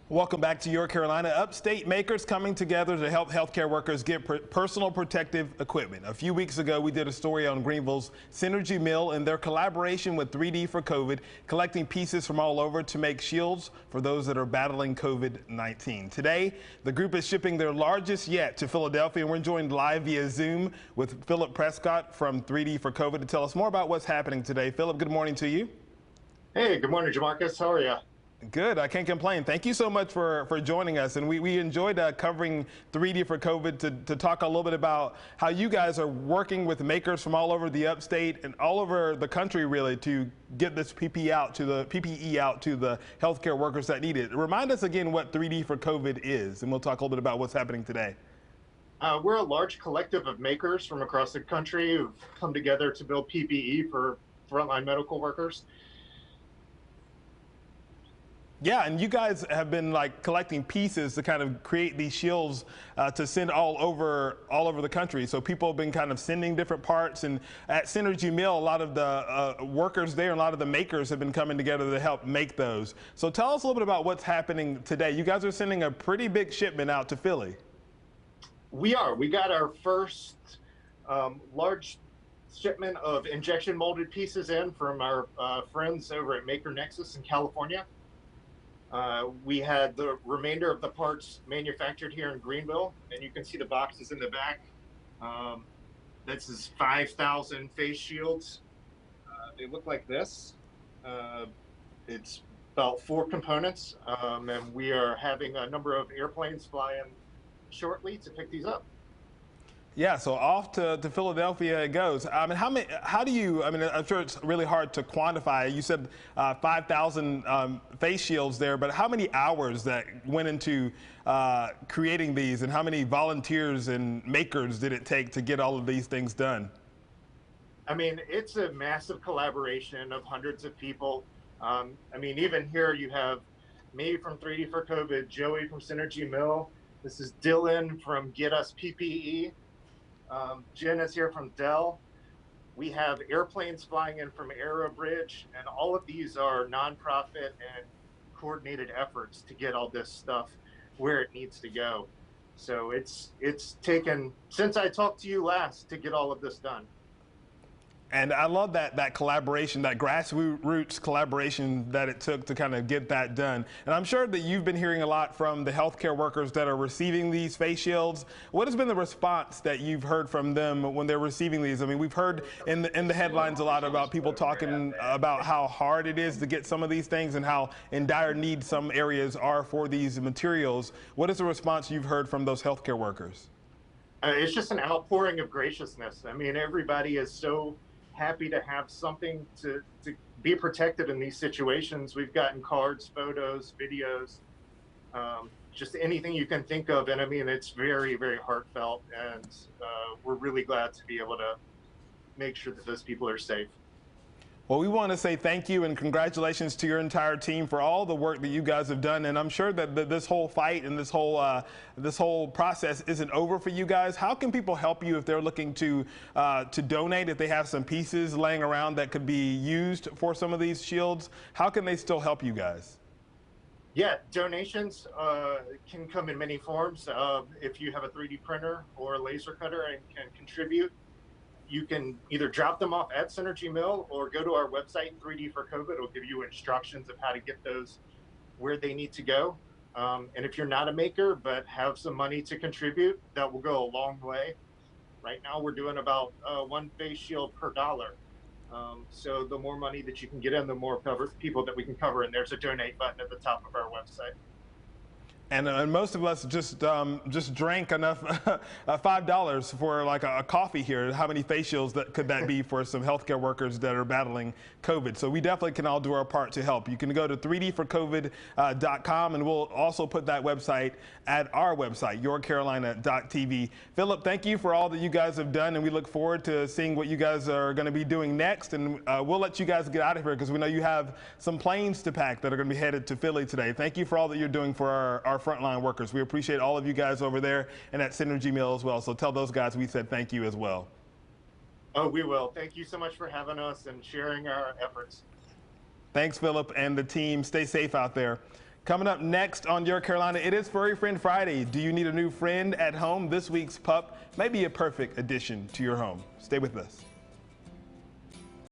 Welcome back to Your Carolina. Upstate makers coming together to help healthcare workers get personal protective equipment. A few weeks ago, we did a story on Greenville's Synergy Mill and their collaboration with 3D for COVID, collecting pieces from all over to make shields for those that are battling COVID-19. Today, the group is shipping their largest yet to Philadelphia, and we're joined live via Zoom with Philip Prescott from 3D for COVID to tell us more about what's happening today. Philip, good morning to you. Hey, good morning, Jamarcus. How are you? Good. I can't complain. Thank you so much for joining us. And we enjoyed covering 3D for COVID to talk a little bit about how you guys are working with makers from all over the upstate and all over the country, really, to get this PPE out to the healthcare workers that need it. Remind us again what 3D for COVID is, and we'll talk a little bit about what's happening today. We're a large collective of makers from across the country who've come together to build PPE for frontline medical workers. Yeah, and you guys have been collecting pieces to kind of create these shields to send all over the country. So people have been kind of sending different parts, and at Synergy Mill, a lot of the workers there and a lot of the makers have been coming together to help make those. So tell us a little bit about what's happening today. You guys are sending a pretty big shipment out to Philly. We are. We got our first large shipment of injection molded pieces in from our friends over at Maker Nexus in California. We had the remainder of the parts manufactured here in Greenville, and you can see the boxes in the back. This is 5,000 face shields. They look like this. It's about 4 components, and we are having a number of airplanes fly in shortly to pick these up. Yeah, so off to Philadelphia it goes. I mean, I'm sure it's really hard to quantify. You said 5,000 face shields there, but how many hours that went into creating these, and how many volunteers and makers did it take to get all of these things done? I mean, it's a massive collaboration of hundreds of people. I mean, even here you have me from 3D for COVID, Joey from Synergy Mill. This is Dylan from Get Us PPE. Jen is here from Dell. We have airplanes flying in from Aerobridge, and all of these are nonprofit and coordinated efforts to get all this stuff where it needs to go. So it's taken since I talked to you last to get all of this done. And I love that collaboration, that grassroots collaboration that it took to kind of get that done. And I'm sure that you've been hearing a lot from the healthcare workers that are receiving these face shields. What has been the response that you've heard from them when they're receiving these? I mean, we've heard in the headlines a lot about people talking about how hard it is to get some of these things and how in dire need some areas are for these materials. What is the response you've heard from those healthcare workers? It's just an outpouring of graciousness. I mean, everybody is so happy to have something to be protected in these situations. We've gotten cards, photos, videos, just anything you can think of. And I mean, it's very, very heartfelt, and we're really glad to be able to make sure that those people are safe. Well, we want to say thank you and congratulations to your entire team for all the work that you guys have done. And I'm sure that this whole fight and this whole process isn't over for you guys. How can people help you if they're looking to donate, if they have some pieces laying around that could be used for some of these shields? How can they still help you guys? Yeah, donations can come in many forms. If you have a 3D printer or a laser cutter and can contribute, you can either drop them off at Synergy Mill or go to our website, 3D for COVID. It'll give you instructions of how to get those where they need to go. And if you're not a maker but have some money to contribute, that will go a long way. Right now, we're doing about 1 face shield per $1. So the more money that you can get in, the more people that we can cover. And there's a donate button at the top of our website. And most of us just drank enough $5 for like a coffee here. How many face shields could that be for some healthcare workers that are battling COVID? So we definitely can all do our part to help. You can go to 3dforcovid.com, and we'll also put that website at our website, yourcarolina.tv. Philip, thank you for all that you guys have done, and we look forward to seeing what you guys are going to be doing next. And we'll let you guys get out of here because we know you have some planes to pack that are going to be headed to Philly today. Thank you for all that you're doing for our frontline workers. We appreciate all of you guys over there and at Synergy Mill as well. So tell those guys we said thank you as well. Oh, we will. Thank you so much for having us and sharing our efforts. Thanks, Philip and the team. Stay safe out there. Coming up next on Your Carolina, it is Furry Friend Friday. Do you need a new friend at home? This week's pup may be a perfect addition to your home. Stay with us.